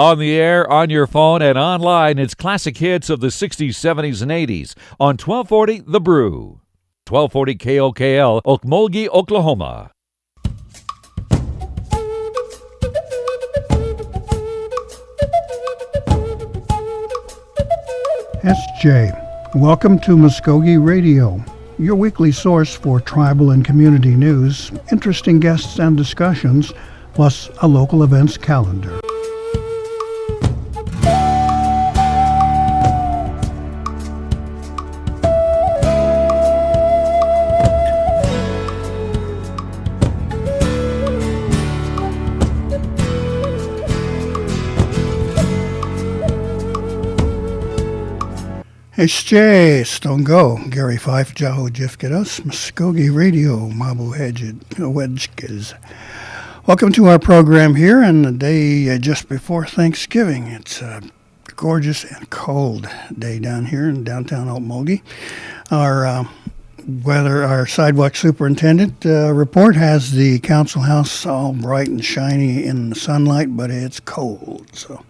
On the air, on your phone, and online, it's classic hits of the 60s, 70s, and 80s on 1240 The Brew. 1240 KOKL, Okmulgee, Oklahoma. SJ, welcome to Mvskoke Radio, your weekly source for tribal and community news, interesting guests and discussions, plus a local events calendar. SJ, Stongo, Gary Fife, Jaho Jifkidos, Mvskoke Radio, Mabu Wedgkis. Welcome to our program here on the day just before Thanksgiving. It's a gorgeous and cold day down here in downtown Okmulgee. Our sidewalk superintendent report has the council house all bright and shiny in the sunlight, but it's cold. So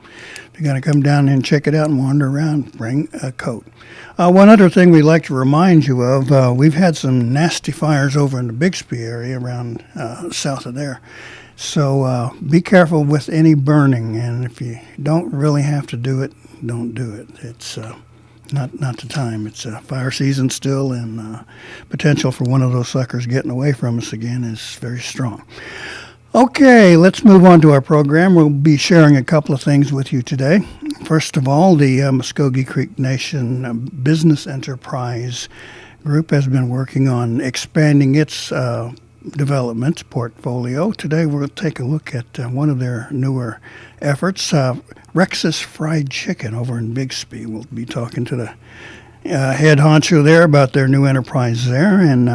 if you're going to come down and check it out and wander around, bring a coat. One other thing we'd like to remind you of, we've had some nasty fires over in the Bixby area around south of there. So be careful with any burning, and if you don't really have to do it, don't do it. It's not the time. It's fire season still, and potential for one of those suckers getting away from us again is very strong. Okay, let's move on to our program. We'll be sharing a couple of things with you today. First of all, the Mvskoke Creek Nation Business Enterprise Group has been working on expanding its development portfolio. Today we'll take a look at one of their newer efforts, Rex's Fried Chicken over in Bixby. We'll be talking to the head honcho there about their new enterprise there. And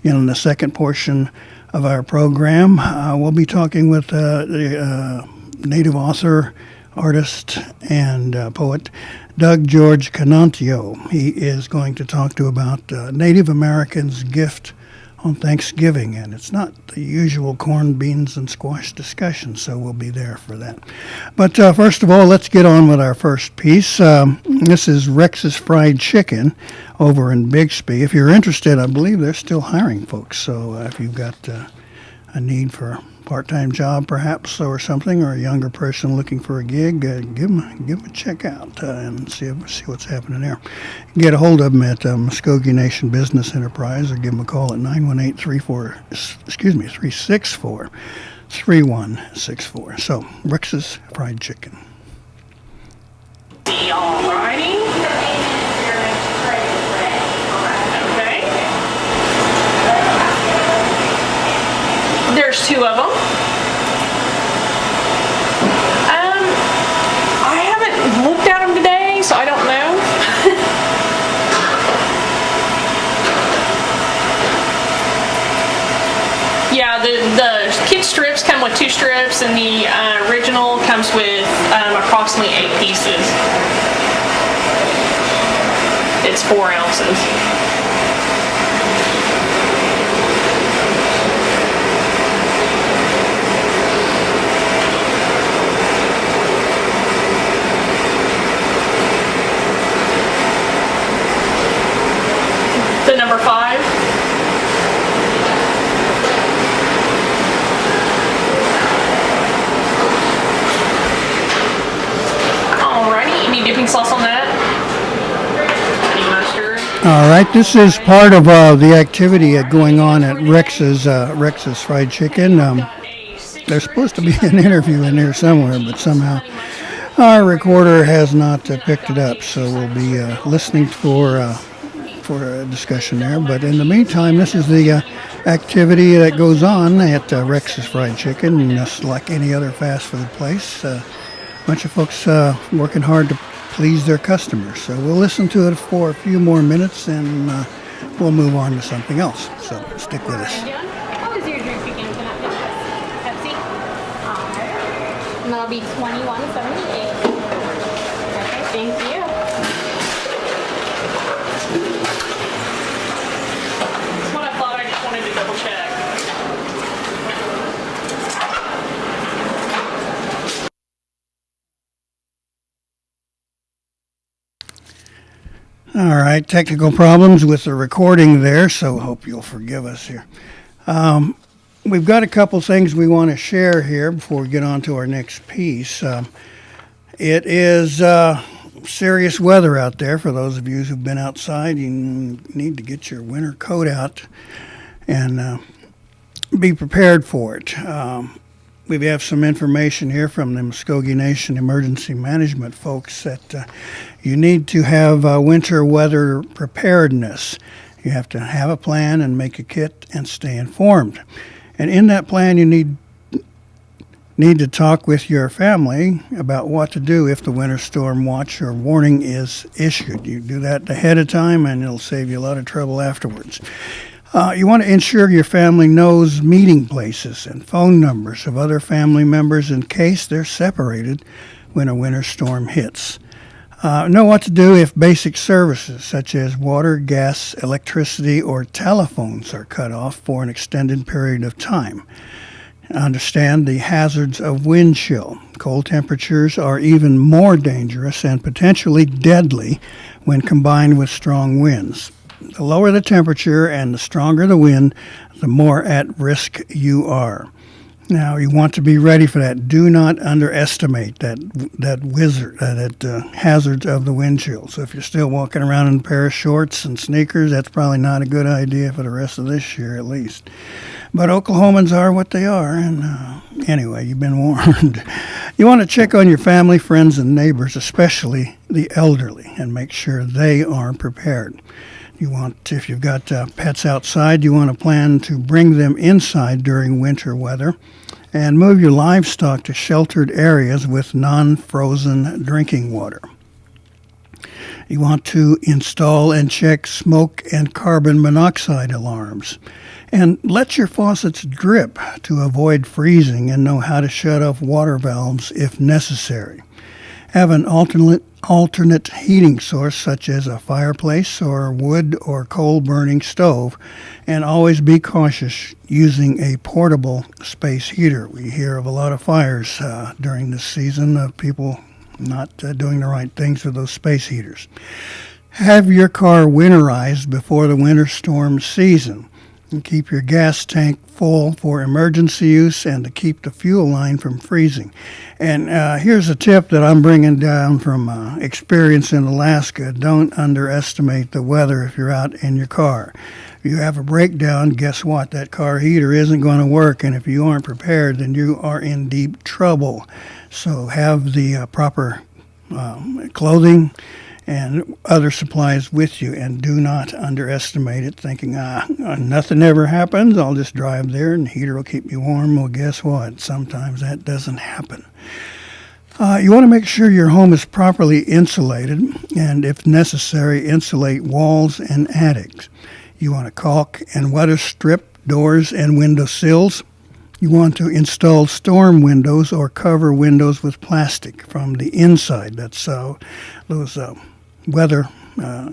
in the second portion of our program, we'll be talking with the native author, artist, and poet George Kanentiio. He is going to talk to about Native Americans' gift on Thanksgiving, and it's not the usual corn, beans, and squash discussion, so we'll be there for that. But first of all, let's get on with our first piece. This is Rex's Fried Chicken over in Bixby. If you're interested, I believe they're still hiring folks, so if you've got a need for a part-time job perhaps or something, or a younger person looking for a gig, give them a check out and see what's happening there. Get a hold of them at Mvskoke Nation Business Enterprise, or give them a call at 918-364-3164. So, Rex's Fried Chicken. Alrighty. There's two of them. I haven't looked at them today, so I don't know. Yeah, the kid strips come with 2 strips, and the original comes with approximately 8 pieces. It's 4 ounces. The number 5. Alrighty, any dipping sauce on that? Any mustard? All right, this is part of the activity going on at Rex's Fried Chicken. There's supposed to be an interview in here somewhere, but somehow our recorder has not picked it up, so we'll be listening for a discussion there. But in the meantime, this is the activity that goes on at Rex's Fried Chicken, and just like any other fast food place, a bunch of folks working hard to please their customers. So we'll listen to it for a few more minutes, and we'll move on to something else. So stick with us. What was your drink again? Can I pick Pepsi? And that'll be $21.78. Okay, thank you. That's what I thought. I just wanted to double check. All right, technical problems with the recording there, so hope you'll forgive us here. We've got a couple things we want to share here before we get on to our next piece. It is serious weather out there. For those of you who've been outside, you need to get your winter coat out and be prepared for it. We have some information here from the Mvskoke Nation Emergency Management folks that you need to have winter weather preparedness. You have to have a plan and make a kit and stay informed. And in that plan, you need to talk with your family about what to do if the winter storm watch or warning is issued. You do that ahead of time, and it'll save you a lot of trouble afterwards. You want to ensure your family knows meeting places and phone numbers of other family members in case they're separated when a winter storm hits. Know what to do if basic services such as water, gas, electricity, or telephones are cut off for an extended period of time. Understand the hazards of wind chill. Cold temperatures are even more dangerous and potentially deadly when combined with strong winds. The lower the temperature and the stronger the wind, the more at risk you are. Now, you want to be ready for that. Do not underestimate that hazards of the wind chill. So if you're still walking around in a pair of shorts and sneakers, that's probably not a good idea for the rest of this year at least. But Oklahomans are what they are, and anyway, you've been warned. You want to check on your family, friends, and neighbors, especially the elderly, and make sure they are prepared. If you've got pets outside, you want to plan to bring them inside during winter weather and move your livestock to sheltered areas with non-frozen drinking water. You want to install and check smoke and carbon monoxide alarms. And let your faucets drip to avoid freezing and know how to shut off water valves if necessary. Have an alternate heating source such as a fireplace or wood or coal burning stove, and always be cautious using a portable space heater. We hear of a lot of fires during this season of people not doing the right things with those space heaters. Have your car winterized before the winter storm season. And keep your gas tank full for emergency use and to keep the fuel line from freezing. And here's a tip that I'm bringing down from experience in Alaska. Don't underestimate the weather if you're out in your car. If you have a breakdown, guess what? That car heater isn't going to work, and if you aren't prepared, then you are in deep trouble. So have the proper clothing and other supplies with you, and do not underestimate it, thinking, nothing ever happens, I'll just drive there and the heater will keep me warm. Well, guess what? Sometimes that doesn't happen. You want to make sure your home is properly insulated, and if necessary, insulate walls and attics. You want to caulk and weather strip doors and window sills. You want to install storm windows or cover windows with plastic from the inside. That's those weather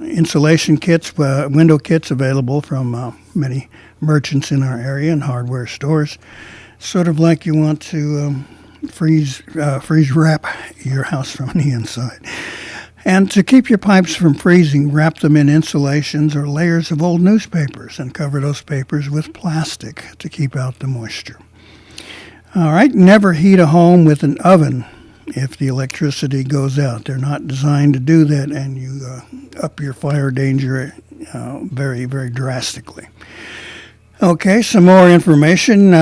insulation kits, window kits available from many merchants in our area and hardware stores. Sort of like you want to freeze wrap your house from the inside. And to keep your pipes from freezing, wrap them in insulations or layers of old newspapers and cover those papers with plastic to keep out the moisture. All right, never heat a home with an oven if the electricity goes out. They're not designed to do that, and you up your fire danger very, very drastically. Okay, some more information.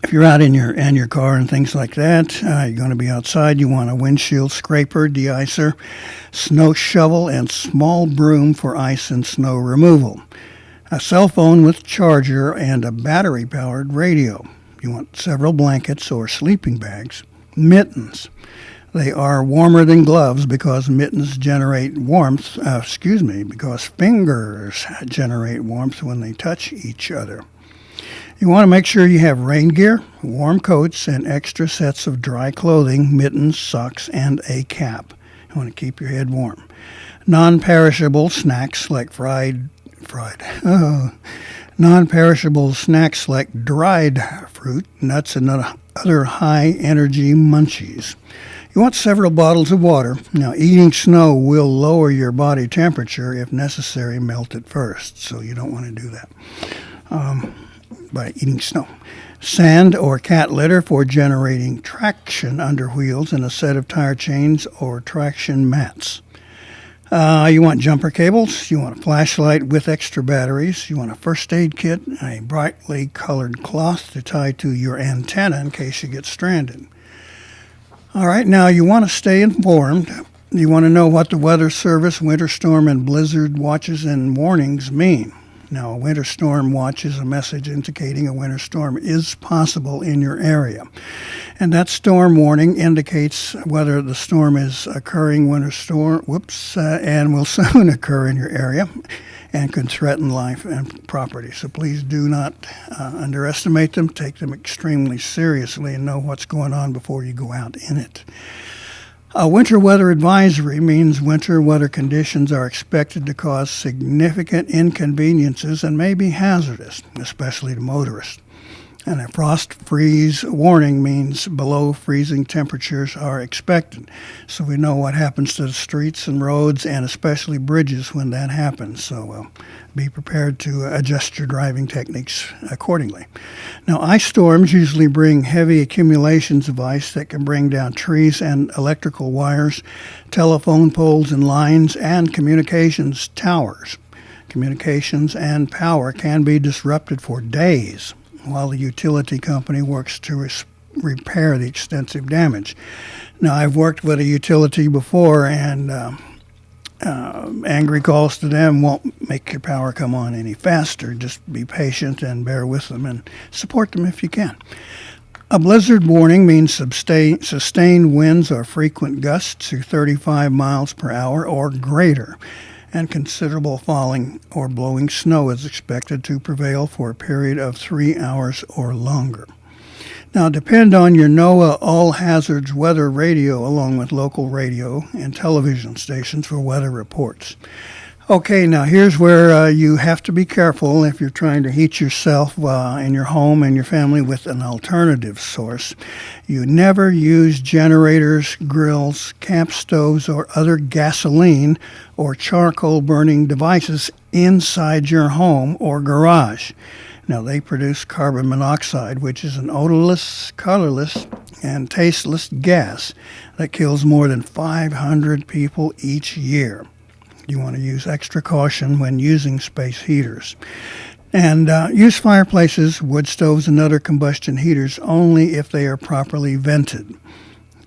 If you're out in your car and things like that, you're going to be outside, you want a windshield scraper, de-icer, snow shovel, and small broom for ice and snow removal. A cell phone with charger and a battery-powered radio. You want several blankets or sleeping bags. Mittens. They are warmer than gloves because mittens generate warmth, because fingers generate warmth when they touch each other. You want to make sure you have rain gear, warm coats, and extra sets of dry clothing, mittens, socks, and a cap. You want to keep your head warm. Non-perishable snacks like non-perishable snacks like dried fruit, nuts, and other high-energy munchies. You want several bottles of water. Now, eating snow will lower your body temperature. If necessary, melt it first. So you don't want to do that by eating snow. Sand or cat litter for generating traction under wheels, and a set of tire chains or traction mats. You want jumper cables, you want a flashlight with extra batteries, you want a first aid kit, and a brightly colored cloth to tie to your antenna in case you get stranded. All right, now you want to stay informed. You want to know what the Weather Service winter storm and blizzard watches and warnings mean. Now, a winter storm watch is a message indicating a winter storm is possible in your area. And that storm warning indicates whether the storm is occurring and will soon occur in your area and could threaten life and property. So please do not underestimate them. Take them extremely seriously and know what's going on before you go out in it. A winter weather advisory means winter weather conditions are expected to cause significant inconveniences and may be hazardous, especially to motorists. And a frost freeze warning means below freezing temperatures are expected. So we know what happens to the streets and roads and especially bridges when that happens. So be prepared to adjust your driving techniques accordingly. Now, ice storms usually bring heavy accumulations of ice that can bring down trees and electrical wires, telephone poles and lines, and communications towers. Communications and power can be disrupted for days while the utility company works to repair the extensive damage. Now, I've worked with a utility before, and angry calls to them won't make your power come on any faster. Just be patient and bear with them and support them if you can. A blizzard warning means sustained winds or frequent gusts to 35 miles per hour or greater, and considerable falling or blowing snow is expected to prevail for a period of 3 hours or longer. Now, depend on your NOAA All Hazards Weather Radio along with local radio and television stations for weather reports. Okay, now here's where you have to be careful if you're trying to heat yourself in your home and your family with an alternative source. You never use generators, grills, camp stoves, or other gasoline or charcoal burning devices inside your home or garage. Now, they produce carbon monoxide, which is an odorless, colorless, and tasteless gas that kills more than 500 people each year. You want to use extra caution when using space heaters. And use fireplaces, wood stoves, and other combustion heaters only if they are properly vented.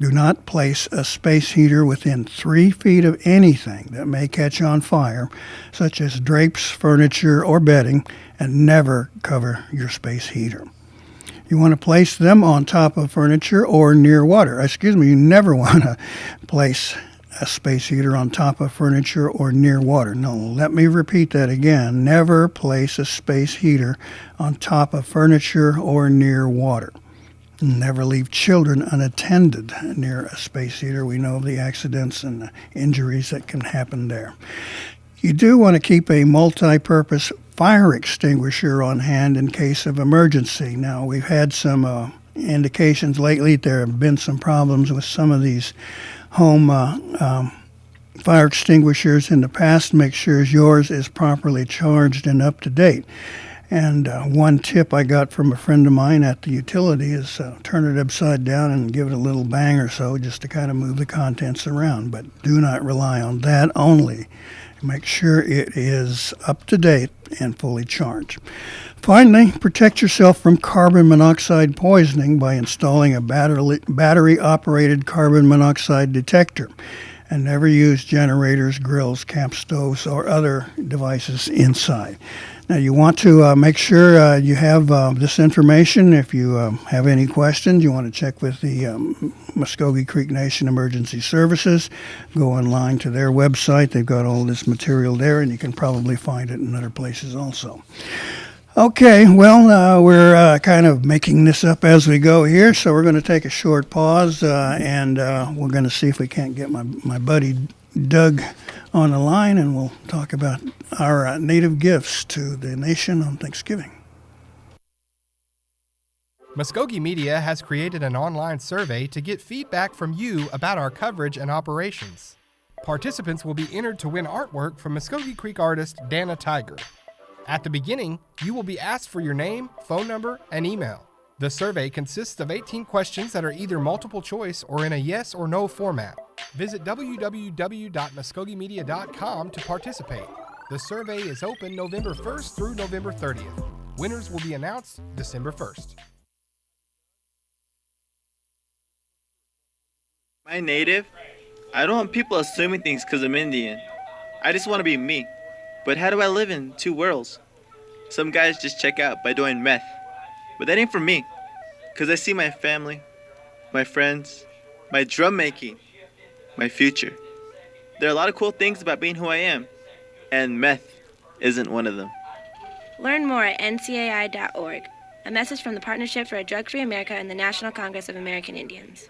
Do not place a space heater within 3 feet of anything that may catch on fire, such as drapes, furniture, or bedding, and never cover your space heater. You want to place them on top of furniture or near water. You never want to place a space heater on top of furniture or near water. No, let me repeat that again. Never place a space heater on top of furniture or near water. Never leave children unattended near a space heater. We know the accidents and the injuries that can happen there. You do want to keep a multi-purpose fire extinguisher on hand in case of emergency. Now, we've had some indications lately there have been some problems with some of these home fire extinguishers in the past. Make sure yours is properly charged and up to date. And one tip I got from a friend of mine at the utility is turn it upside down and give it a little bang or so just to kind of move the contents around. But do not rely on that only. Make sure it is up to date and fully charged. Finally, protect yourself from carbon monoxide poisoning by installing a battery-operated carbon monoxide detector. And never use generators, grills, camp stoves, or other devices inside. Now, you want to make sure you have this information. If you have any questions, you want to check with the Mvskoke Creek Nation Emergency Services. Go online to their website. They've got all this material there, and you can probably find it in other places also. Okay, well, we're kind of making this up as we go here, so we're going to take a short pause, and we're going to see if we can't get my buddy Doug on the line, and we'll talk about our native gifts to the nation on Thanksgiving. Mvskoke Media has created an online survey to get feedback from you about our coverage and operations. Participants will be entered to win artwork from Mvskoke Creek artist Dana Tiger. At the beginning, you will be asked for your name, phone number, and email. The survey consists of 18 questions that are either multiple choice or in a yes or no format. Visit www.mvskokemedia.com to participate. The survey is open November 1st through November 30th. Winners will be announced December 1st. Am I native? I don't want people assuming things because I'm Indian. I just want to be me. But how do I live in two worlds? Some guys just check out by doing meth. But that ain't for me. Because I see my family, my friends, my drum making, my future. There are a lot of cool things about being who I am. And meth isn't one of them. Learn more at ncai.org. A message from the Partnership for a Drug-Free America and the National Congress of American Indians.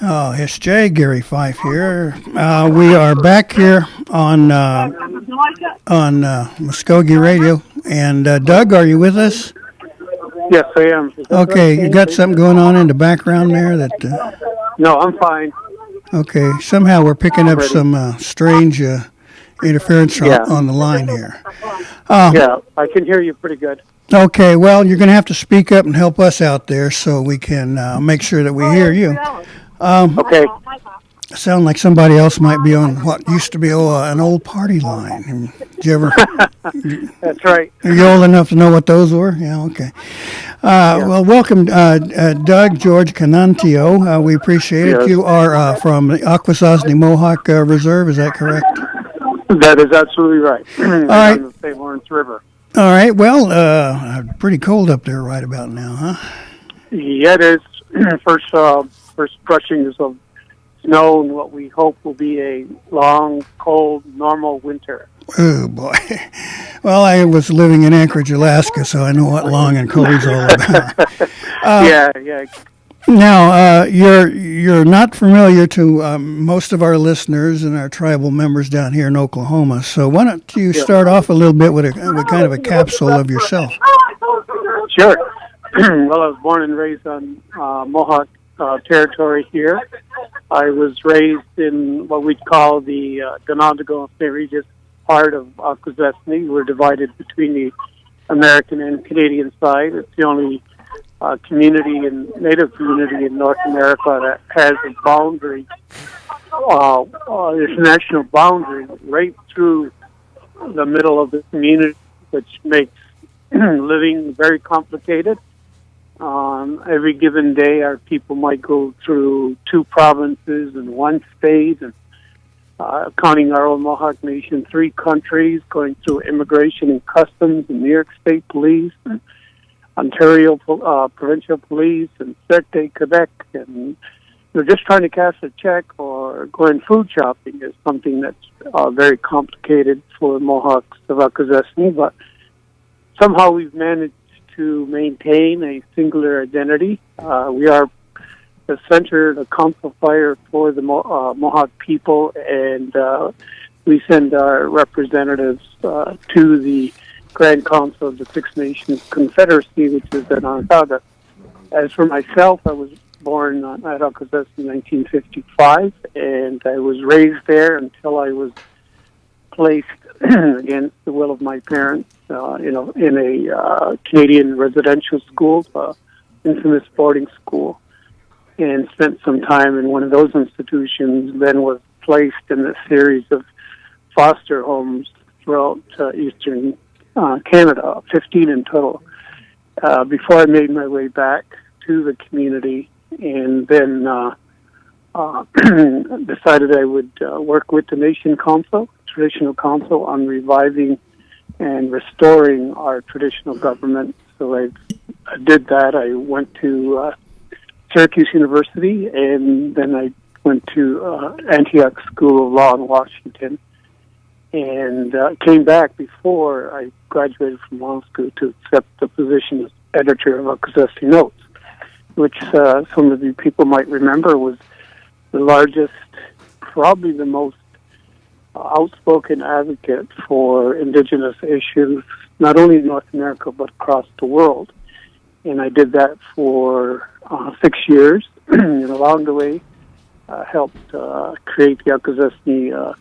Oh, it's Jay, Gary Fife here. We are back here on Mvskoke Radio. And Doug, are you with us? Yes, I am. Okay, you got something going on in the background there? No, I'm fine. Okay, somehow we're picking up some strange interference on the line here. Yeah, I can hear you pretty good. Okay, well, you're going to have to speak up and help us out there so we can make sure that we hear you. Okay. Sound like somebody else might be on what used to be an old party line. Did you ever? That's right. Are you old enough to know what those were? Yeah, okay. Well, welcome, Doug, George Kanentiio. We appreciate it. Yes. You are from the Akwesasne Mohawk Reserve, is that correct? That is absolutely right. All right. On the St. Lawrence River. All right, well, pretty cold up there right about now, huh? Yeah, it is. First brushings of snow and what we hope will be a long, cold, normal winter. Oh, boy. Well, I was living in Anchorage, Alaska, so I know what long and cold is all about. Yeah. Now, you're not familiar to most of our listeners and our tribal members down here in Oklahoma, so why don't you start off a little bit with kind of a capsule of yourself? Sure. Well, I was born and raised on Mohawk territory here. I was raised in what we'd call the Ganondago and St. Regis part of Akwesasne. We're divided between the American and Canadian side. It's the only native community in North America that has a boundary, international boundary right through the middle of the community, which makes living very complicated. Every given day, our people might go through 2 provinces and 1 state, and counting our own Mohawk Nation, 3 countries, going through immigration and customs, and New York State Police, and Ontario Provincial Police, and CERTE, Quebec, and they're just trying to cash a check or going food shopping is something that's very complicated for Mohawks of Akwesasne, but somehow we've managed to maintain a singular identity. We are the center, the council fire for the Mohawk people, and we send our representatives to the Grand Council of the Six Nations Confederacy, which is in Onondaga. As for myself, I was born at Akwesasne in 1955, and I was raised there until I was placed against the will of my parents, in a Canadian residential school, infamous boarding school, and spent some time in one of those institutions, then was placed in a series of foster homes throughout eastern Canada, 15 in total, before I made my way back to the community, and then decided I would work with the Traditional Council, on reviving and restoring our traditional government. So I did that. I went to Syracuse University, and then I went to Antioch School of Law in Washington, and came back before I graduated from law school to accept the position as editor of Akwesasne Notes, which some of you people might remember was the largest, probably the most outspoken advocate for Indigenous issues, not only in North America, but across the world. And I did that for 6 years, and along the way, helped create the Akwesasne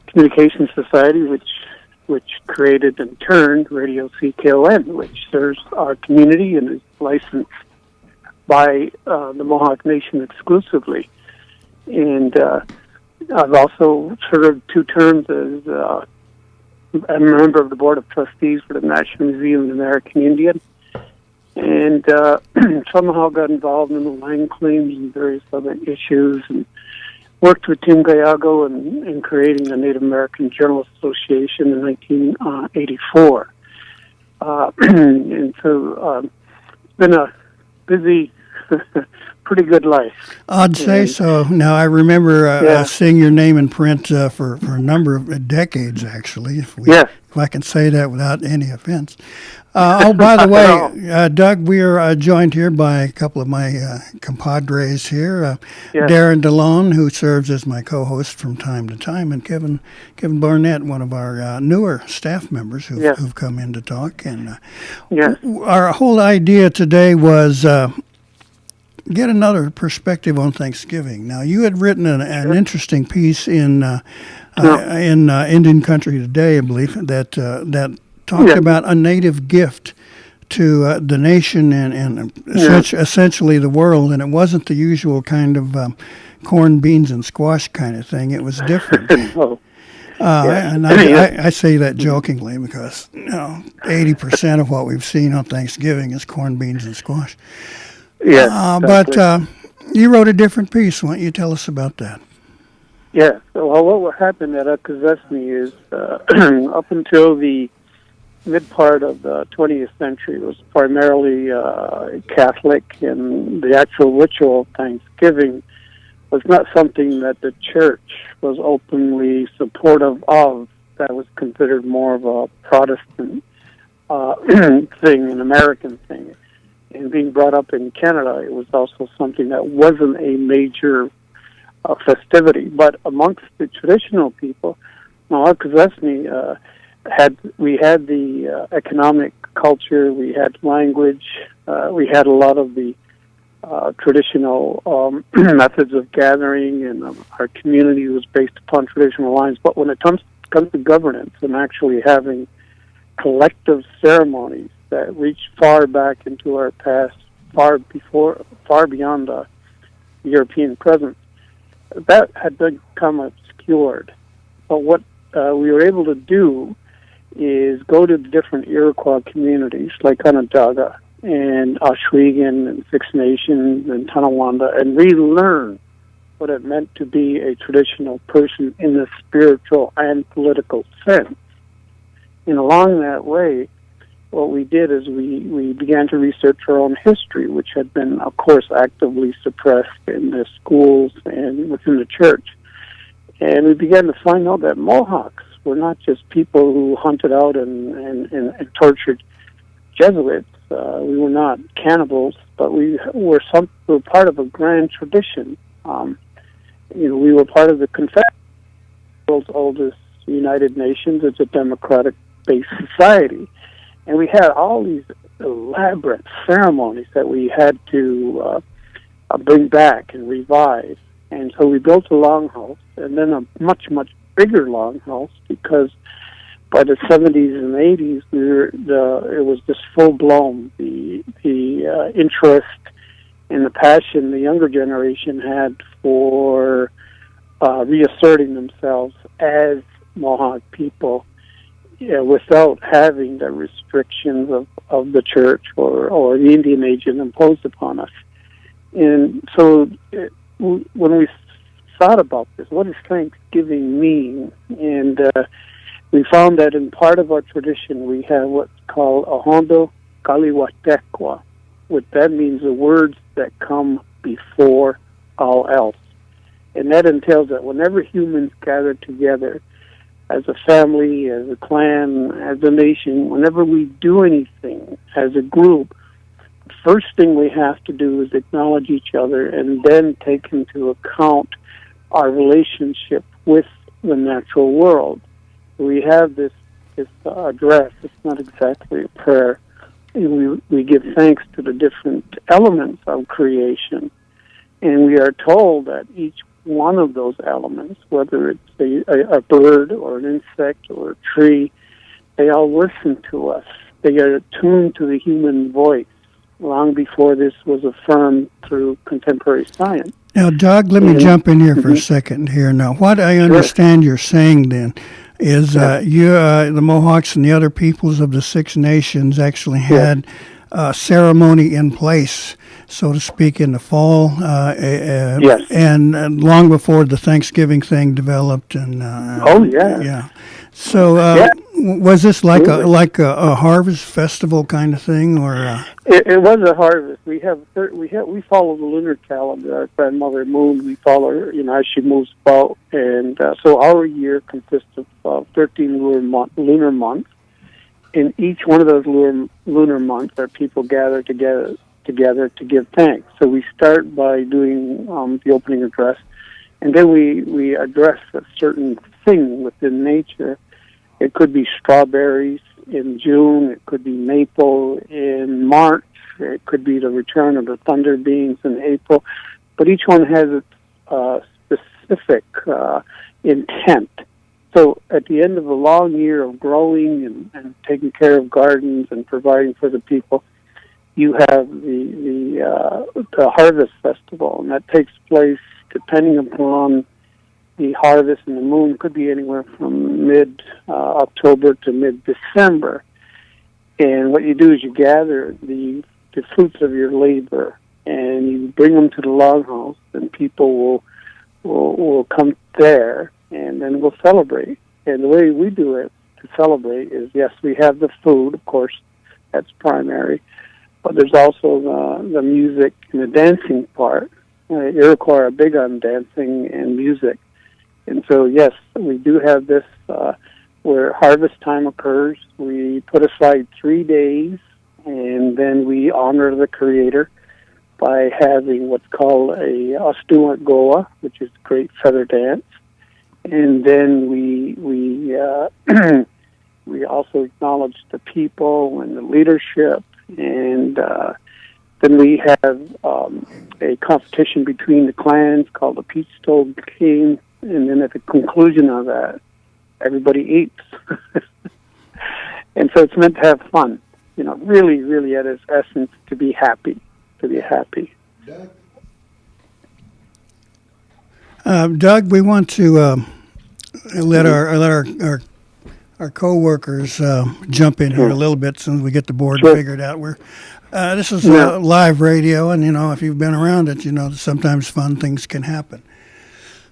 Communication Society, which created in turn Radio CKON, which serves our community and is licensed by the Mohawk Nation exclusively. And I've also served 2 terms as a member of the Board of Trustees for the National Museum of the American Indian, and somehow got involved in the land claims and various other issues, and worked with Tim Gayago in creating the Native American Journalists Association in 1984. And so it's been a busy, pretty good life. I'd say so. Now, I remember seeing your name in print for a number of decades, actually, if I can say that without any offense. By the way, Doug, we are joined here by a couple of my compadres here, Darren DeLone, who serves as my co-host from time to time, and Kevin Barnett, one of our newer staff members who've come in to talk. And our whole idea today was get another perspective on Thanksgiving. Now, you had written an interesting piece in Indian Country Today, I believe, that talked about a native gift to the nation and essentially the world, and it wasn't the usual kind of corn, beans, and squash kind of thing. It was different. And I say that jokingly because 80% of what we've seen on Thanksgiving is corn, beans, and squash. But you wrote a different piece. Why don't you tell us about that? Yeah. So what happened at Akwesasne is up until the mid part of the 20th century was primarily Catholic, and the actual ritual of Thanksgiving was not something that the church was openly supportive of. That was considered more of a Protestant thing, an American thing. And being brought up in Canada, it was also something that wasn't a major festivity. But amongst the traditional people, Akwesasne we had the economic culture, we had language, we had a lot of the traditional methods of gathering, and our community was based upon traditional lines. But when it comes to governance and actually having collective ceremonies that reach far back into our past, far beyond the European presence, that had become obscured. But what we were able to do is go to the different Iroquois communities like Onondaga and Oswegan and Six Nations and Tonawanda and relearn what it meant to be a traditional person in the spiritual and political sense. And along that way, what we did is we began to research our own history, which had been, of course, actively suppressed in the schools and within the church. And we began to find out that Mohawks were not just people who hunted out and tortured Jesuits. We were not cannibals, but we were part of a grand tradition. We were part of the Confederation, the world's oldest United Nations. It's a democratic-based society. And we had all these elaborate ceremonies that we had to bring back and revive. And so we built a longhouse, and then a much, much bigger longhouse, because by the 70s and 80s, it was just full-blown. The interest and the passion the younger generation had for reasserting themselves as Mohawk people, without having the restrictions of the church or the Indian agent imposed upon us. And so when we thought about this, what does Thanksgiving mean? And we found that in part of our tradition, we have what's called Ahondo Kaliwatekwa, which that means the words that come before all else. And that entails that whenever humans gather together as a family, as a clan, as a nation, whenever we do anything as a group, the first thing we have to do is acknowledge each other and then take into account our relationship with the natural world. We have this address. It's not exactly a prayer, we give thanks to the different elements of creation, and we are told that each one of those elements, whether it's a bird or an insect or a tree, they all listen to us. They are attuned to the human voice long before this was affirmed through contemporary science. Now, Doug, let me jump in here for a second here. Now, what I understand you're saying then is the Mohawks and the other peoples of the Six Nations actually had a ceremony in place, so to speak, in the fall, and long before the Thanksgiving thing developed. And So, was this like a harvest festival kind of thing, or? It was a harvest. We follow the lunar calendar. Our grandmother Moon, we follow her, as she moves about, and so our year consists of 13 lunar months. In each one of those lunar months, our people gather together to give thanks. So we start by doing the opening address, and then we address a certain thing within nature. It could be strawberries in June. It could be maple in March. It could be the return of the thunder beings in April. But each one has its specific intent. So at the end of a long year of growing and taking care of gardens and providing for the people, you have the harvest festival, and that takes place depending upon the harvest, and the moon could be anywhere from mid-October to mid-December. And what you do is you gather the fruits of your labor, and you bring them to the loghouse, and people will come there, and then we'll celebrate. And the way we do it to celebrate is, yes, we have the food, of course, that's primary, but there's also the music and the dancing part. Iroquois are big on dancing and music. And so, yes, we do have this where harvest time occurs. We put aside 3 days, and then we honor the Creator by having what's called a Ostuat Goa, which is a great feather dance. And then we we also acknowledge the people and the leadership, and then we have a competition between the clans called the Peach Stove Game. And then at the conclusion of that, everybody eats. And so it's meant to have fun, really, really at its essence, to be happy. Doug, we want to let our co-workers jump in here a little bit soon as we get the board figured out. This is live radio, and if you've been around it, that sometimes fun things can happen.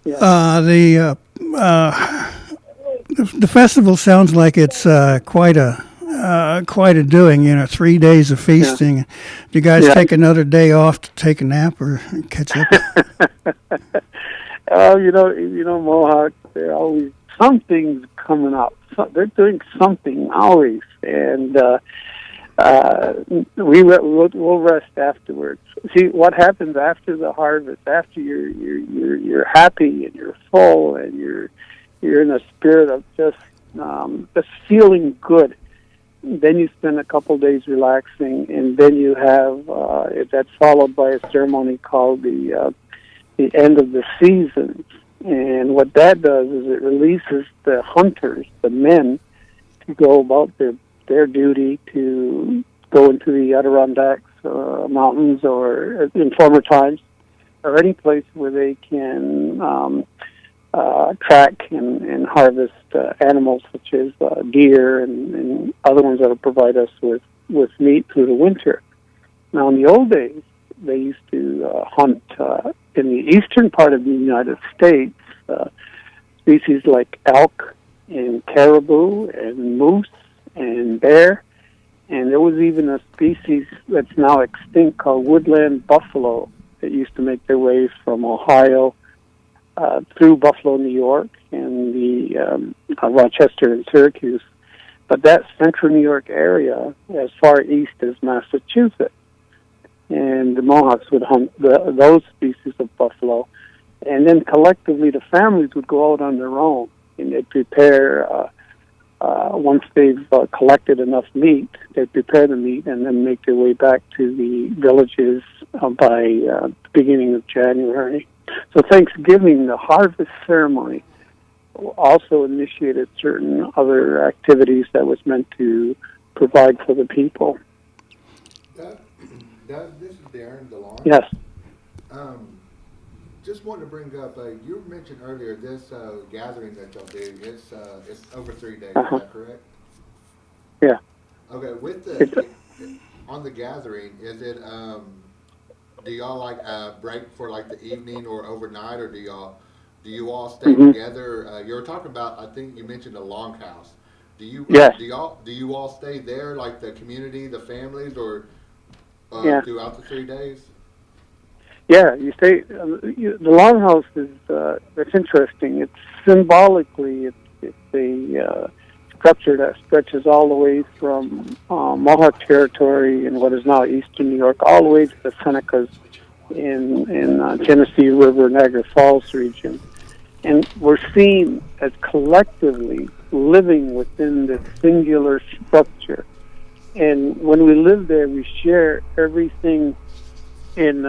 The festival sounds like it's quite a doing. 3 days of feasting. Do you guys take another day off to take a nap or catch up? Mohawk. They're always something's coming up. They're doing something always, and we'll rest afterwards. See what happens after the harvest. After you're happy and you're full and you're in a spirit of just feeling good. Then you spend a couple days relaxing, and then you have that's followed by a ceremony called the end of the season. And what that does is it releases the hunters, the men, to go about their duty to go into the Adirondacks mountains, or in former times, or any place where they can track and harvest animals such as deer and other ones that will provide us with meat through the winter. Now, in the old days, they used to hunt in the eastern part of the United States species like elk and caribou and moose and bear. And there was even a species that's now extinct called woodland buffalo that used to make their way from Ohio through Buffalo, New York, and the Rochester and Syracuse. But that central New York area, as far east as Massachusetts, and the Mohawks would hunt those species of buffalo. And then collectively the families would go out on their own, and they'd prepare once they've collected enough meat, they prepare the meat and then make their way back to the villages by the beginning of January. So Thanksgiving, the harvest ceremony, also initiated certain other activities that was meant to provide for the people. Doug, this is Darren DeLon. Yes. Just wanted to bring up, you mentioned earlier this gathering that y'all do, it's over 3 days, is that correct? Yeah. Okay, on the gathering, is it, do y'all like break for like the evening or overnight, or do you all stay together? You were talking about, I think you mentioned a longhouse. Do you all stay there, like the community, the families, or throughout the 3 days? Yeah, you stay. The longhouse is it's interesting. It's symbolically it's a structure that stretches all the way from Mohawk territory in what is now eastern New York, all the way to the Senecas in Tennessee River, Niagara Falls region, and we're seen as collectively living within this singular structure. And when we live there, we share everything in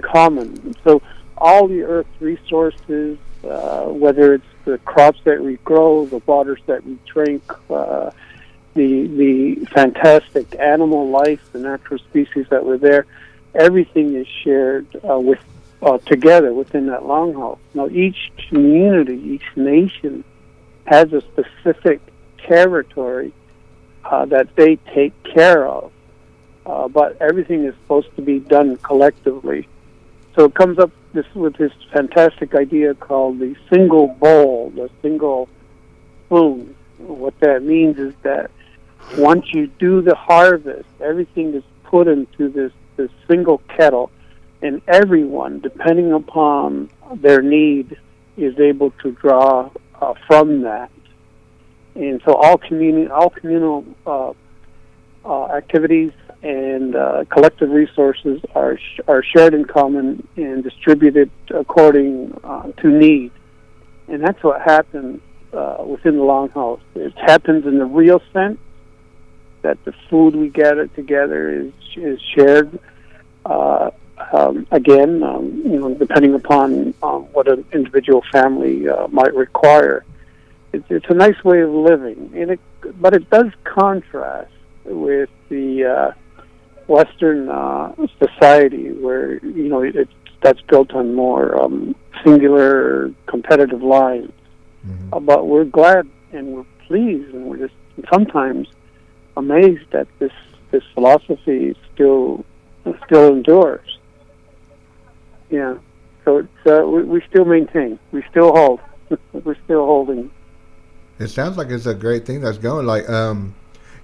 common. So all the earth resources, whether it's the crops that we grow, the waters that we drink, the fantastic animal life, the natural species that were there, everything is shared together within that longhouse. Now each community, each nation has a specific territory that they take care of. But everything is supposed to be done collectively. So it comes up with this fantastic idea called the single bowl, the single spoon. What that means is that once you do the harvest, everything is put into this single kettle, and everyone, depending upon their need, is able to draw from that. And so all communal activities and collective resources are shared in common and distributed according to need. And that's what happens within the longhouse. It happens in the real sense that the food we gather together is shared. Again, depending upon what an individual family might require. It's a nice way of living, but it does contrast with the Western society, where that's built on more singular competitive lines. But we're glad and we're pleased, and we're just sometimes amazed that this philosophy still endures. Yeah, so it's we still maintain, we still hold, we're still holding. It sounds like it's a great thing that's going. Like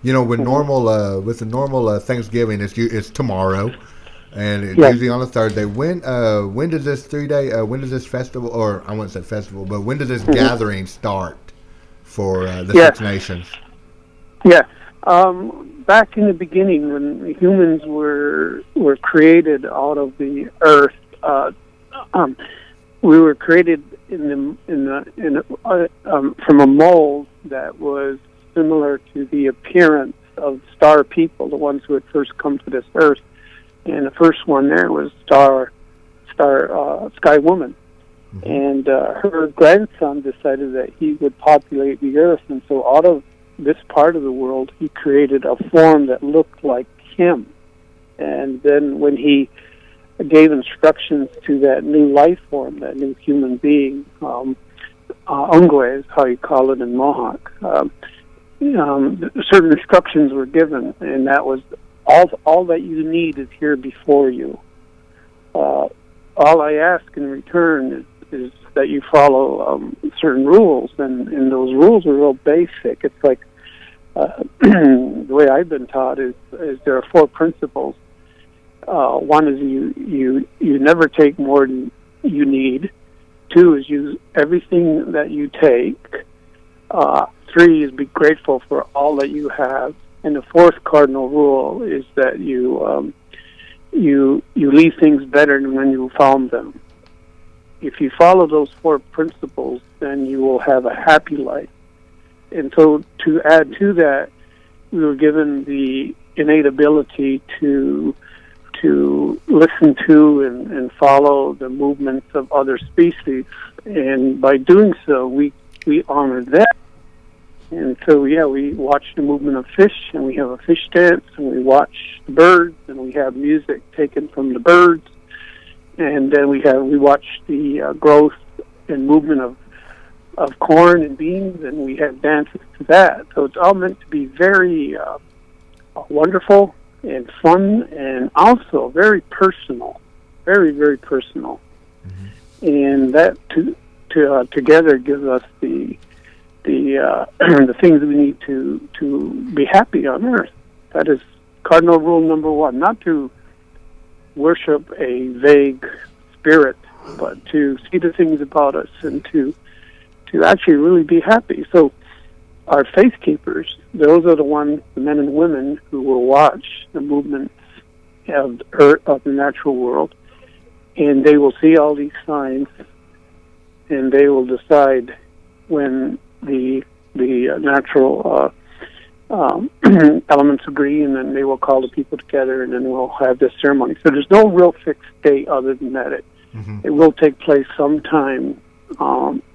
with the normal Thanksgiving, it's tomorrow, and it's usually on a Thursday. When does this 3 day? When does this festival, or I wouldn't say festival, but when does this gathering start for the Six Nations? Yeah, back in the beginning, when humans were created out of the earth, we were created from a mold that was similar to the appearance of star people, the ones who had first come to this earth. And the first one there was Sky Woman. And her grandson decided that he would populate the earth, and so out of this part of the world, he created a form that looked like him. And then when he gave instructions to that new life form, that new human being, Ungwe is how you call it in Mohawk, certain instructions were given, and that was all that you need is here before you. All I ask in return is that you follow certain rules, and those rules are real basic. It's like the way I've been taught is there are 4 principles. One is you never take more than you need. 2 is use everything that you take. 3 is be grateful for all that you have, and the 4th cardinal rule is that you leave things better than when you found them. If you follow those 4 principles, then you will have a happy life. And so to add to that, we were given the innate ability to listen to and follow the movements of other species. And by doing so, we honor that. And so, we watch the movement of fish, and we have a fish dance, and we watch the birds, and we have music taken from the birds. And then we watch the growth and movement of corn and beans, and we have dances to that. So it's all meant to be very wonderful and fun, and also very personal, very, very personal. Mm-hmm. And that together gives us the the things we need to be happy on earth. That is cardinal rule number one: not to worship a vague spirit, but to see the things about us and to actually really be happy. So our faith keepers, those are the men and women who will watch the movements of the natural world, and they will see all these signs, and they will decide when the natural elements agree, and then they will call the people together, and then we'll have this ceremony. So there's no real fixed date other than that. It will take place sometime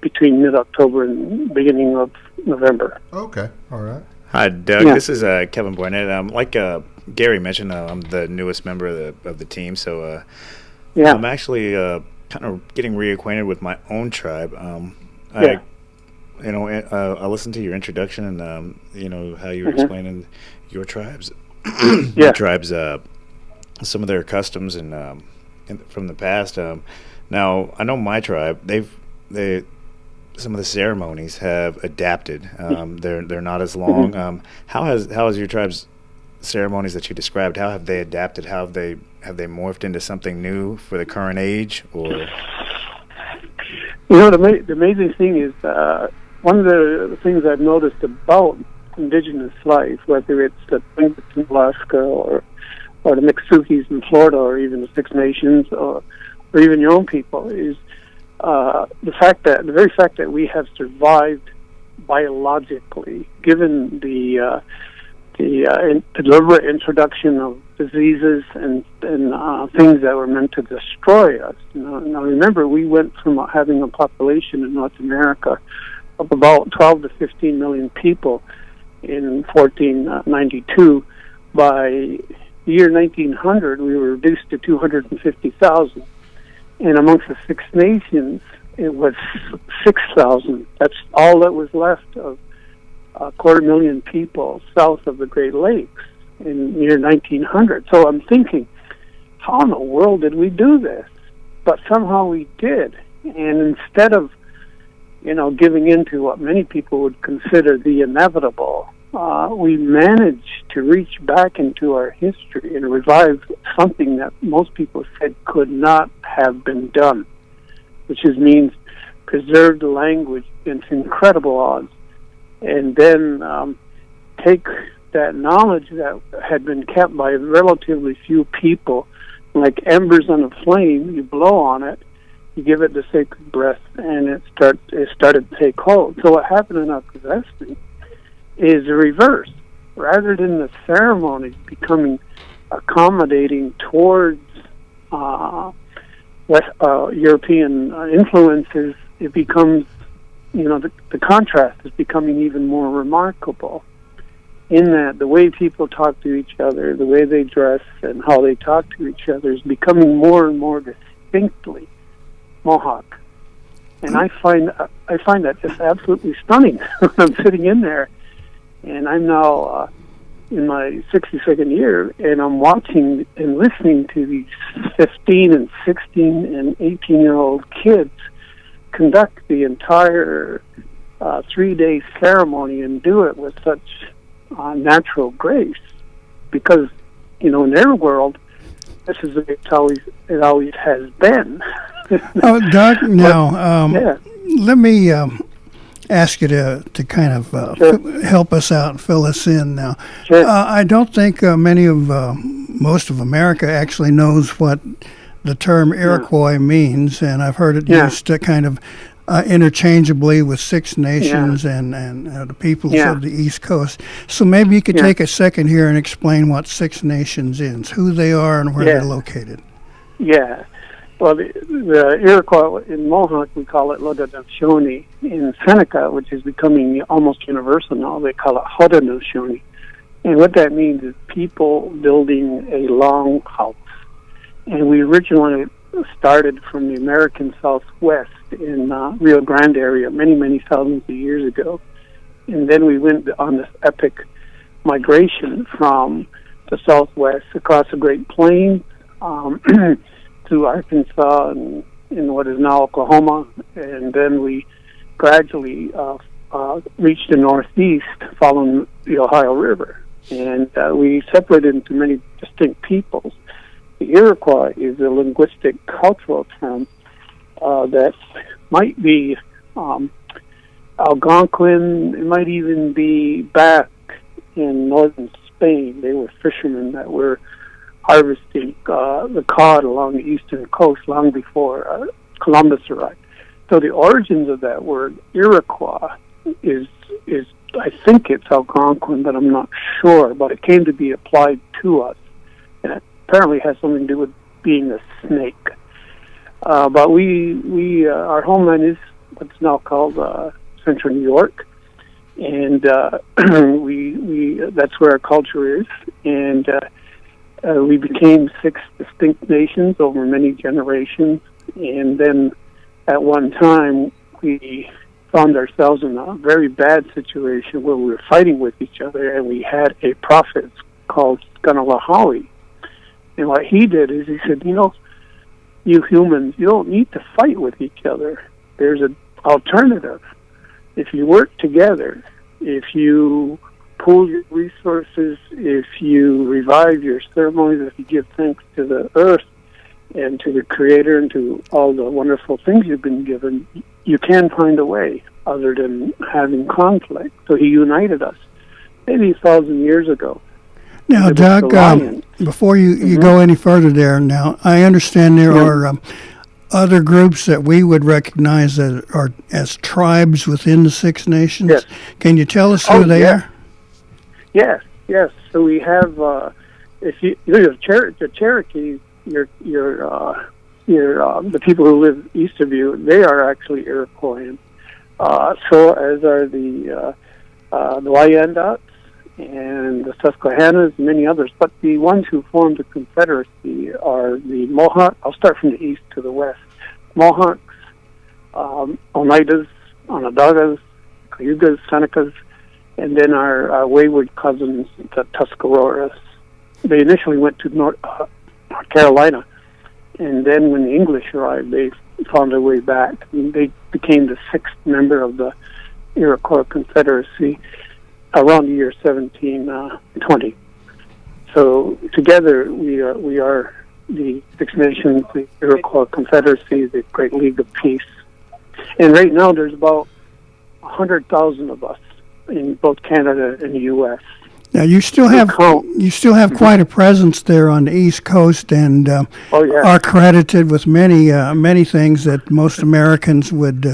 between mid-October and beginning of November. Okay, all right. Hi, Doug. Yeah. This is Kevin Boynette. Like Gary mentioned, I'm the newest member of the team, so I'm actually kind of getting reacquainted with my own tribe. I listened to your introduction and how you were explaining your tribes, your tribes, some of their customs and from the past. Now I know my tribe. Some of the ceremonies have adapted. They're not as long. How has your tribe's ceremonies that you described? How have they adapted? How have they morphed into something new for the current age? Or the amazing thing is one of the things I've noticed about indigenous life, whether it's the Tlingits in Alaska or the Mvskokes in Florida, or even the Six Nations, or even your own people, is the very fact that we have survived biologically, given the deliberate introduction of diseases and things that were meant to destroy us. Now remember, we went from having a population in North America of about 12 to 15 million people in 1492. By the year 1900, we were reduced to 250,000. And amongst the Six Nations, it was 6,000. That's all that was left of 250,000 people south of the Great Lakes in the year 1900. So I'm thinking, how in the world did we do this? But somehow we did. And instead of, giving in to what many people would consider the inevitable, we managed to reach back into our history and revive something that most people said could not have been done, which means preserve the language against incredible odds, and then take that knowledge that had been kept by relatively few people, like embers on a flame. You blow on it, you give it the sacred breath, and it started to take hold. So what happened in our possession is the reverse. Rather than the ceremonies becoming accommodating towards European influences, it becomes, the contrast is becoming even more remarkable, in that the way people talk to each other, the way they dress, and how they talk to each other is becoming more and more distinctly Mohawk. And I find that just absolutely stunning when I'm sitting in there. And I'm now in my 62nd year, and I'm watching and listening to these 15 and 16 and 18-year-old kids conduct the entire 3-day ceremony and do it with such natural grace. Because, in their world, this is the way it always has been. Doug, now, let me ask you to kind of help us out and fill us in now. Sure. I don't think most of America actually knows what the term Iroquois means, and I've heard it used to kind of interchangeably with Six Nations and the peoples of the East Coast. So maybe you could take a second here and explain what Six Nations is, who they are, and where they're located. Yeah. Well, the Iroquois in Mohawk, we call it Haudenosaunee. In Seneca, which is becoming almost universal now, they call it Haudenosaunee. And what that means is people building a long house. And we originally started from the American Southwest in Rio Grande area many, many thousands of years ago. And then we went on this epic migration from the Southwest across the Great Plains to Arkansas and in what is now Oklahoma. And then we gradually reached the Northeast following the Ohio River. And we separated into many distinct peoples. The Iroquois is a linguistic cultural term that might be Algonquin. It might even be back in northern Spain. They were fishermen that were harvesting the cod along the eastern coast long before Columbus arrived. So the origins of that word Iroquois is I think it's Algonquin, but I'm not sure. But it came to be applied to us, and it apparently has something to do with being a snake. But we our homeland is what's now called Central New York, and we that's where our culture is, and we became 6 distinct nations over many generations, and then at one time we found ourselves in a very bad situation where we were fighting with each other, and we had a prophet called Skanalahawi. And what he did is he said, you humans, you don't need to fight with each other. There's an alternative. If you work together, if you pool your resources, if you revive your ceremonies, if you give thanks to the earth and to the Creator and to all the wonderful things you've been given, you can find a way other than having conflict. So he united us maybe 1,000 years ago. Now, Doug, before you go any further there, now, I understand there are other groups that we would recognize that are as tribes within the Six Nations. Yes. Can you tell us who they are? Yes. So we have, if you the Cherokees, the people who live east of you, they are actually Iroquois. So as are the Wyandots and the Susquehannahs and many others. But the ones who formed the Confederacy are the Mohawk. I'll start from the east to the west. Mohawks, Oneidas, Onondagas, Cayugas, Senecas, and then our wayward cousins, the Tuscaroras. They initially went to North Carolina, and then when the English arrived, they found their way back. And they became the 6th member of the Iroquois Confederacy around the year 1720. So together we are the Six Nations, the Iroquois Confederacy, the Great League of Peace. And right now there's about 100,000 of us in both Canada and the U.S. Now you still have quite a presence there on the East Coast, and are credited with many things that most Americans would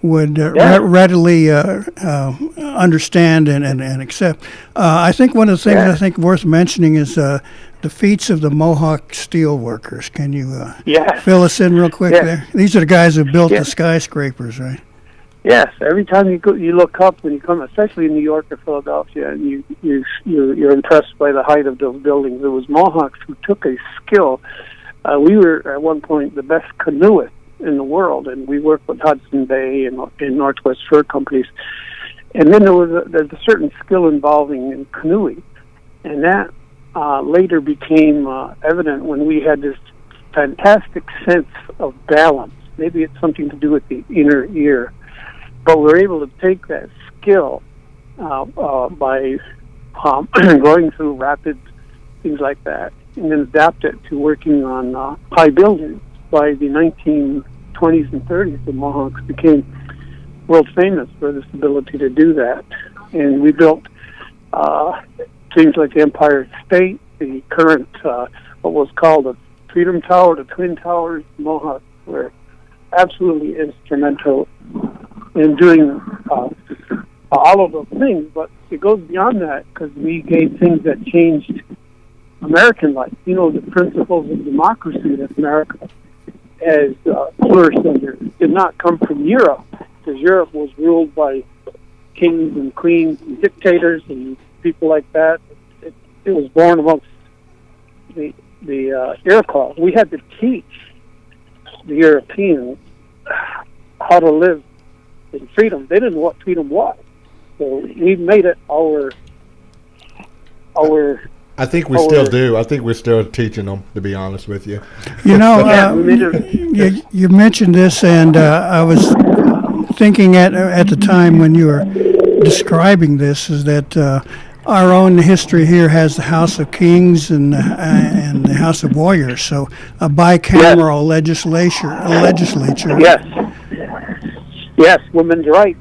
readily understand and accept. I think one of the things I think worth mentioning is the feats of the Mohawk steel workers. Can you fill us in real quick there? These are the guys who built the skyscrapers, right? Yes. Every time you look up when you come, especially in New York or Philadelphia, and you're impressed by the height of those buildings. It was Mohawks who took a skill. We were at one point the best canoeists in the world, and we worked with Hudson Bay and Northwest Fur Companies. And then there's a certain skill involving in canoeing, and that later became evident when we had this fantastic sense of balance. Maybe it's something to do with the inner ear, but we're able to take that skill by going through rapids, things like that, and then adapt it to working on high buildings. By the 1920s and 30s, the Mohawks became world famous for this ability to do that. And we built things like the Empire State, the current, what was called the Freedom Tower, the Twin Towers. The Mohawks were absolutely instrumental and doing all of those things. But it goes beyond that because we gave things that changed American life. You know, the principles of democracy that America has flourished under did not come from Europe, because Europe was ruled by kings and queens and dictators and people like that. It was born amongst the Iroquois. We had to teach the Europeans how to live in freedom. They didn't know what freedom was, so we made it our. I think we still do. I think we're still teaching them, to be honest with you. You know, you mentioned this, and I was thinking at the time when you were describing this, is that our own history here has the House of Kings and the House of Warriors, so a bicameral legislature. Yes, women's rights.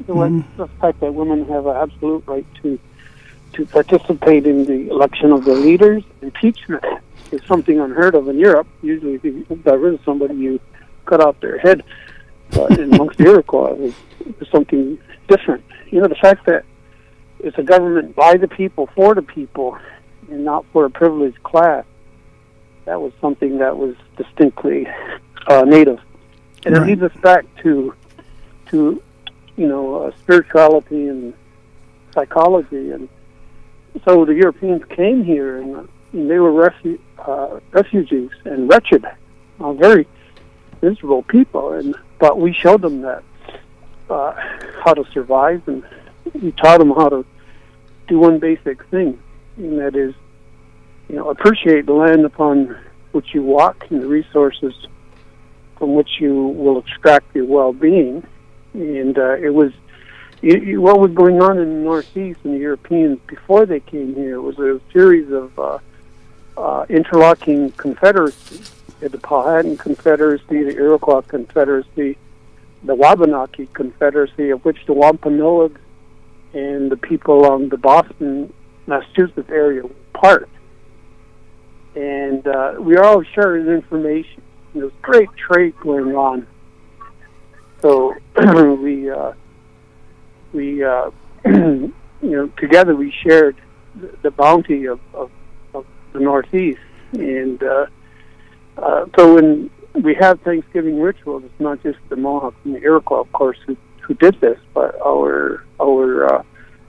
The fact that women have an absolute right to participate in the election of their leaders. Impeachment is something unheard of in Europe. Usually, if you got rid of somebody, you cut off their head. But amongst the Iroquois, it was something different. You know, the fact that it's a government by the people, for the people, and not for a privileged class, that was something that was distinctly native. And it leads us back to spirituality and psychology. And so the Europeans came here, and they were refugees and wretched, very miserable people. But we showed them that how to survive, and we taught them how to do one basic thing, and that is, appreciate the land upon which you walk and the resources from which you will extract your well-being. And it was what was going on in the Northeast and the Europeans before they came here was a series of interlocking confederacies. The Powhatan Confederacy, the Iroquois Confederacy, the Wabanaki Confederacy, of which the Wampanoags and the people along the Boston, Massachusetts area were part. And we are all sharing information. There's great trade going on. So together we shared the bounty of the Northeast. And so when we have Thanksgiving rituals, it's not just the Mohawks and the Iroquois, of course, who did this, but our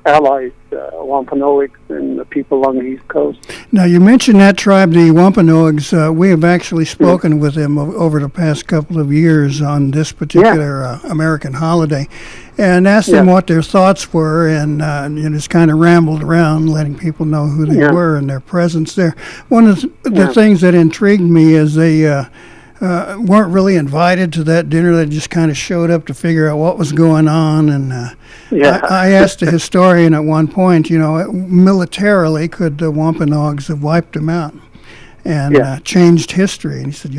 allies, Wampanoags and the people along the East Coast. Now, you mentioned that tribe, the Wampanoags. We have actually spoken with them over the past couple of years on this particular American holiday, and asked them what their thoughts were, and just kind of rambled around, letting people know who they were and their presence there. One of the things that intrigued me is they weren't really invited to that dinner. They just kind of showed up to figure out what was going on. And I asked a historian at one point, militarily, could the Wampanoags have wiped them out and changed history? And he said,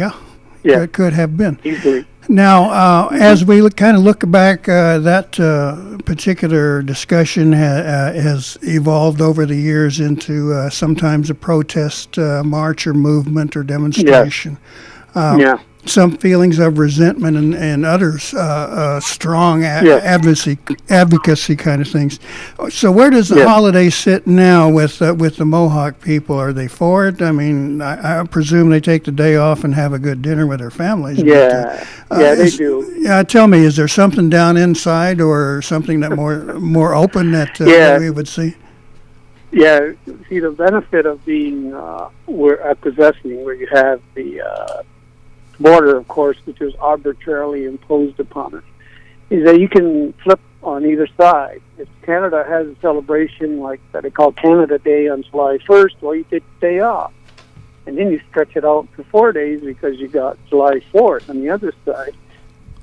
it could have been. Easily. Now, as we kind of look back, that particular discussion has evolved over the years into sometimes a protest march or movement or demonstration. Some feelings of resentment and others strong advocacy kind of things. So where does the holiday sit now with the Mohawk people? Are they for it? I mean, I presume they take the day off and have a good dinner with their families. They do. Tell me, is there something down inside or something that more open that we would see? Yeah, see, the benefit of being possessing, where you have the border, of course, which is arbitrarily imposed upon us, is that you can flip on either side. If Canada has a celebration like that they call Canada Day on July 1st, well, you take the day off. And then you stretch it out for 4 days because you got July 4th on the other side.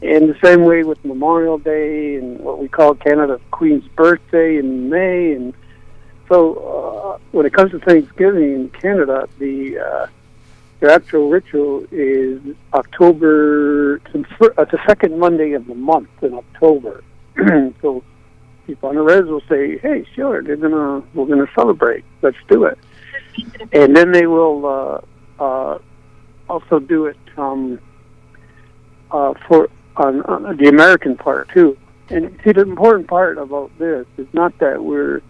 And the same way with Memorial Day and what we call Canada's Queen's Birthday in May. And so when it comes to Thanksgiving in Canada, the actual ritual is October. It's the second Monday of the month in October. So people on the res will say, "Hey, sure, we're gonna celebrate. Let's do it." And then they will also do it for on the American part too. And see, the important part about this is not that we're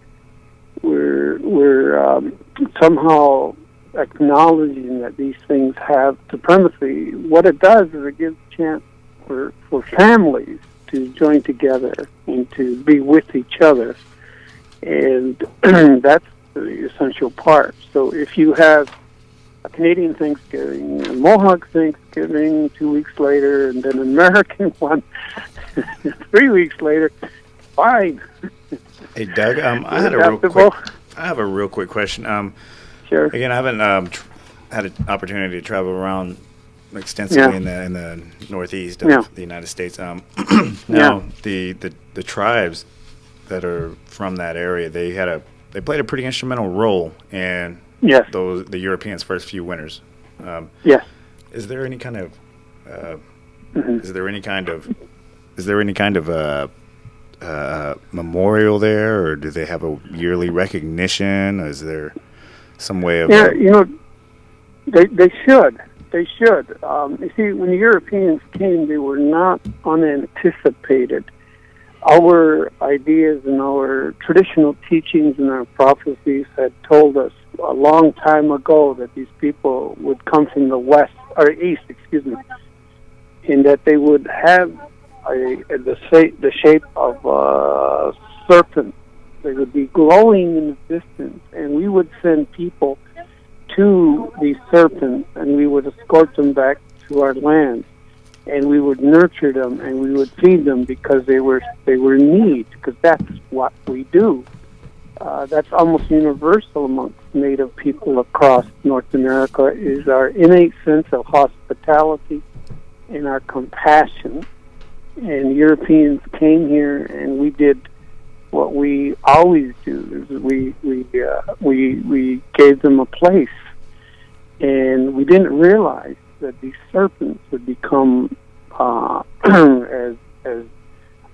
somehow acknowledging that these things have supremacy. What it does is it gives a chance for families to join together and to be with each other. And that's the essential part. So if you have a Canadian Thanksgiving, a Mohawk Thanksgiving 2 weeks later, and then an American one 3 weeks later, fine. Hey, Doug, I have a real quick question. Sure. Again, I haven't had an opportunity to travel around extensively in the northeast of the United States. Now, the tribes that are from that area, they played a pretty instrumental role in the Europeans' first few winters. Yes. Is there any kind of is there any kind of memorial there, or do they have a yearly recognition? Is there some way of they should. You see, when the Europeans came, they were not unanticipated. Our ideas and our traditional teachings and our prophecies had told us a long time ago that these people would come from the west or east, and that they would have the shape of a serpent. They would be glowing in the distance, and we would send people to these serpents, and we would escort them back to our land, and we would nurture them, and we would feed them because they were in need, because that's what we do. That's almost universal amongst Native people across North America, is our innate sense of hospitality and our compassion. And Europeans came here, and we did what we always do: is we gave them a place, and we didn't realize that these serpents would become as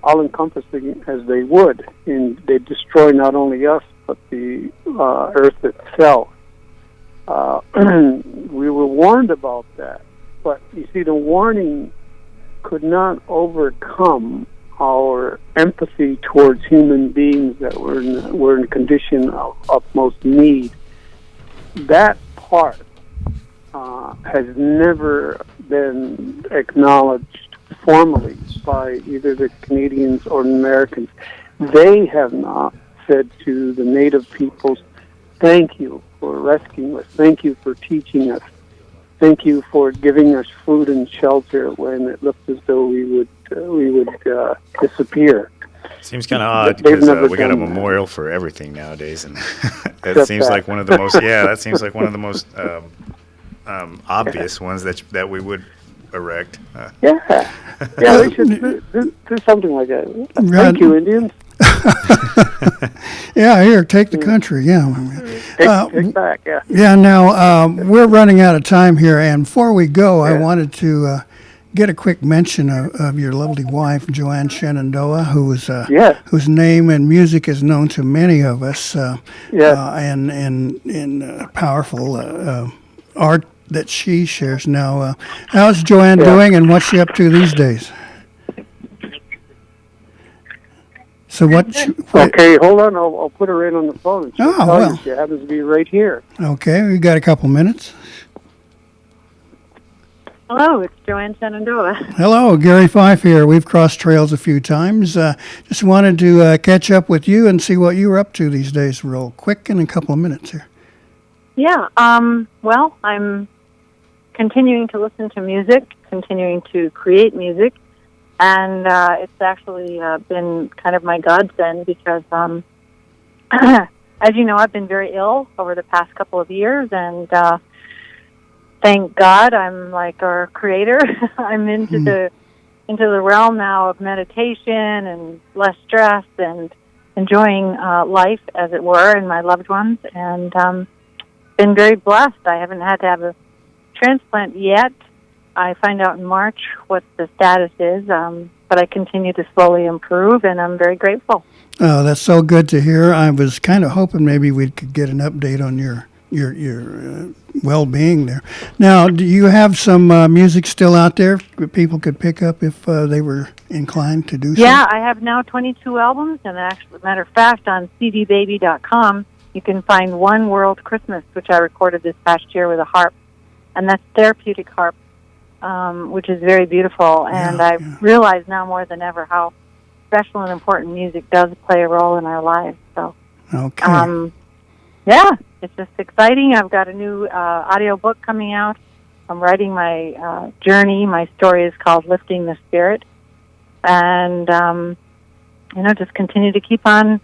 all-encompassing as they would, and they destroy not only us but the earth itself. We were warned about that, but you see, the warning could not overcome our empathy towards human beings that were in a condition of utmost need. That part has never been acknowledged formally by either the Canadians or the Americans. They have not said to the Native peoples, thank you for rescuing us, thank you for teaching us, thank you for giving us food and shelter when it looked as though we would disappear. Seems kind of odd because we got a memorial for everything nowadays, and that seems like one of the most. Yeah, that seems like one of the most obvious ones that we would erect. They should do something like that. Thank you, Indians. Here, take the country. Take back. Now we're running out of time here, and before we go, I wanted to get a quick mention of your lovely wife, Joanne Shenandoah, whose name and music is known to many of us, and powerful art that she shares. Now, how's Joanne doing, and what's she up to these days? So okay, hold on. I'll put her in on the phone. She happens to be right here. Okay, we got a couple minutes. Hello, it's Joanne Shenandoah. Hello, Gary Fife here. We've crossed trails a few times. Just wanted to catch up with you and see what you were up to these days, real quick, in a couple of minutes here. Yeah, well, I'm continuing to listen to music, continuing to create music, and it's actually been kind of my godsend because, as you know, I've been very ill over the past couple of years, and thank God I'm like our creator. I'm into the realm now of meditation and less stress and enjoying life, as it were, and my loved ones, and been very blessed. I haven't had to have a transplant yet. I find out in March what the status is, but I continue to slowly improve, and I'm very grateful. Oh, that's so good to hear. I was kind of hoping maybe we could get an update on your your well-being there. Now, do you have some music still out there that people could pick up if they were inclined to do so? Yeah, I have now 22 albums, and actually, matter of fact, on cdbaby.com, you can find One World Christmas, which I recorded this past year with a harp, and that's therapeutic harp, which is very beautiful. And I realize now more than ever how special and important music does play a role in our lives. So, yeah, it's just exciting. I've got a new audio book coming out. I'm writing my journey. My story is called Lifting the Spirit. And, just continue to keep on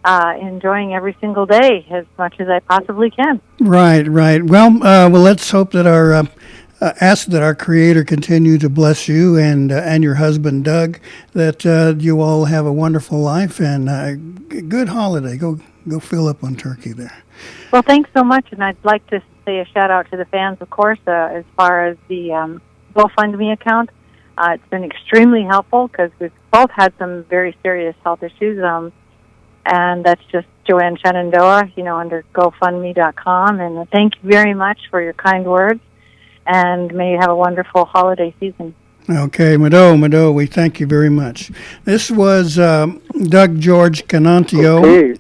enjoying every single day as much as I possibly can. Right. Well, let's hope that ask that our Creator continue to bless you and your husband, Doug, that you all have a wonderful life and a good holiday. Go fill up on turkey there. Well, thanks so much, and I'd like to say a shout-out to the fans, of course, as far as the GoFundMe account. It's been extremely helpful because we've both had some very serious health issues, and that's just Joanne Shenandoah, under GoFundMe.com. And thank you very much for your kind words, and may you have a wonderful holiday season. Okay, Mado, we thank you very much. This was George Kanentiio. Okay.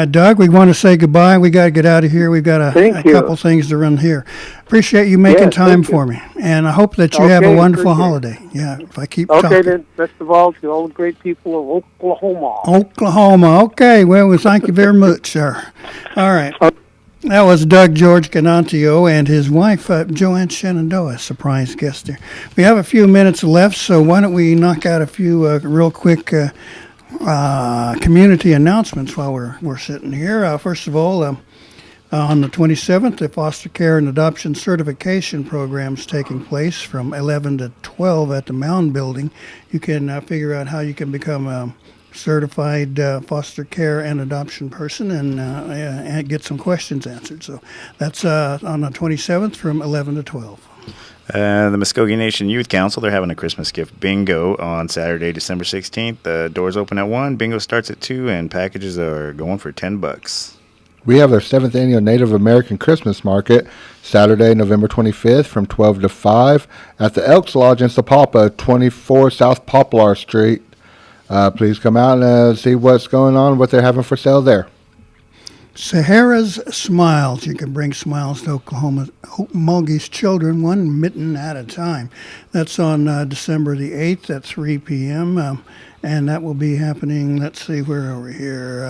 Doug, we want to say goodbye. We got to get out of here. We've got a couple things to run here. Appreciate you making time for me, and I hope that you have a wonderful holiday. Yeah, if I keep talking. Okay, then, best of all to all the great people of Oklahoma. Okay, well, thank you very much, sir. All right. That was George Kanentiio and his wife, Joanne Shenandoah, surprise guest there. We have a few minutes left, so why don't we knock out a few real quick community announcements while we're sitting here. First of all, on the 27th, the foster care and adoption certification program is taking place from 11 to 12 at the Mound Building. You can figure out how you can become a certified foster care and adoption person and get some questions answered. So that's on the 27th from 11 to 12. The Mvskoke Nation Youth Council, they're having a Christmas gift bingo on Saturday, December 16th. The doors open at 1, bingo starts at 2, and packages are going for $10. We have our 7th annual Native American Christmas Market, Saturday, November 25th from 12 to 5 at the Elks Lodge in Sapulpa, 24 South Poplar Street. Please come out and see what's going on, what they're having for sale there. Sahara's Smiles. You can bring smiles to Okmulgee's children, one mitten at a time. That's on December the 8th at 3 p.m., and that will be happening, let's see, where over here,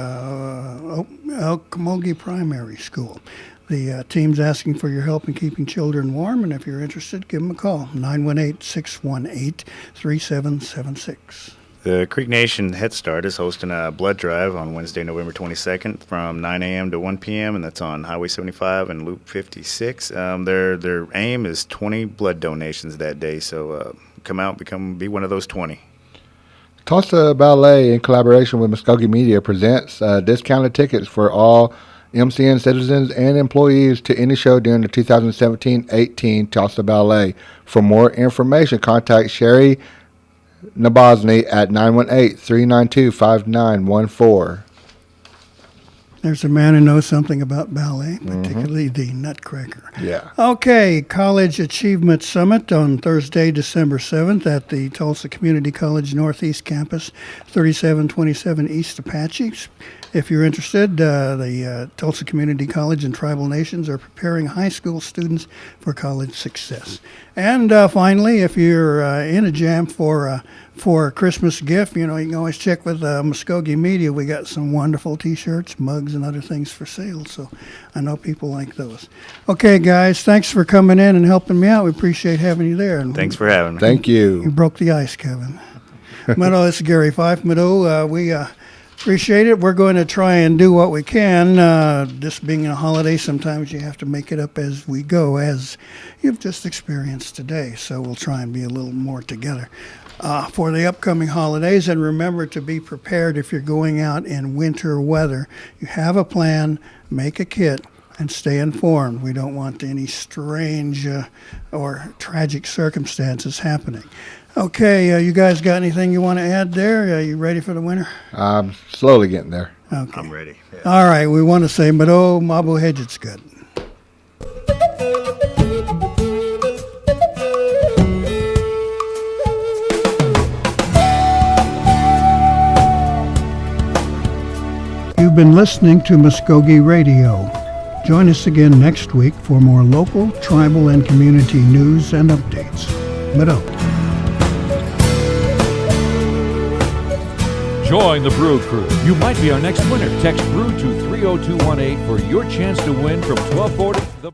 Okmulgee Primary School. The team's asking for your help in keeping children warm, and if you're interested, give them a call, 918-618-3776. The Creek Nation Head Start is hosting a blood drive on Wednesday, November 22nd from 9 a.m. to 1 p.m., and that's on Highway 75 and Loop 56. Their aim is 20 blood donations that day, so come out, be one of those 20. Tulsa Ballet, in collaboration with Mvskoke Media, presents discounted tickets for all MCN citizens and employees to any show during the 2017-18 Tulsa Ballet. For more information, contact Sherry Nabosny at 918-392-5914. There's a man who knows something about ballet, particularly the Nutcracker. Yeah. Okay, College Achievement Summit on Thursday, December 7th at the Tulsa Community College Northeast Campus, 3727 East Apache. If you're interested, the Tulsa Community College and Tribal Nations are preparing high school students for college success. And finally, if you're in a jam for a Christmas gift, you can always check with Mvskoke Media. We got some wonderful T-shirts, mugs, and other things for sale, so I know people like those. Okay, guys, thanks for coming in and helping me out. We appreciate having you there. And thanks for having me. Thank you. You broke the ice, Kevin. Mado, this is Gary Fife. Mado, we appreciate it. We're going to try and do what we can. This being a holiday, sometimes you have to make it up as we go, as you've just experienced today. So we'll try and be a little more together for the upcoming holidays. And remember to be prepared if you're going out in winter weather. You have a plan, make a kit, and stay informed. We don't want any strange or tragic circumstances happening. Okay, you guys got anything you want to add there? Are you ready for the winter? I'm slowly getting there. Okay. I'm ready. Yeah. All right, we want to say, Mado Mabu Hedget's good. You've been listening to Mvskoke Radio. Join us again next week for more local, tribal, and community news and updates. Madam. Join the Brew Crew. You might be our next winner. Text BREW to 30218 for your chance to win from 1240 The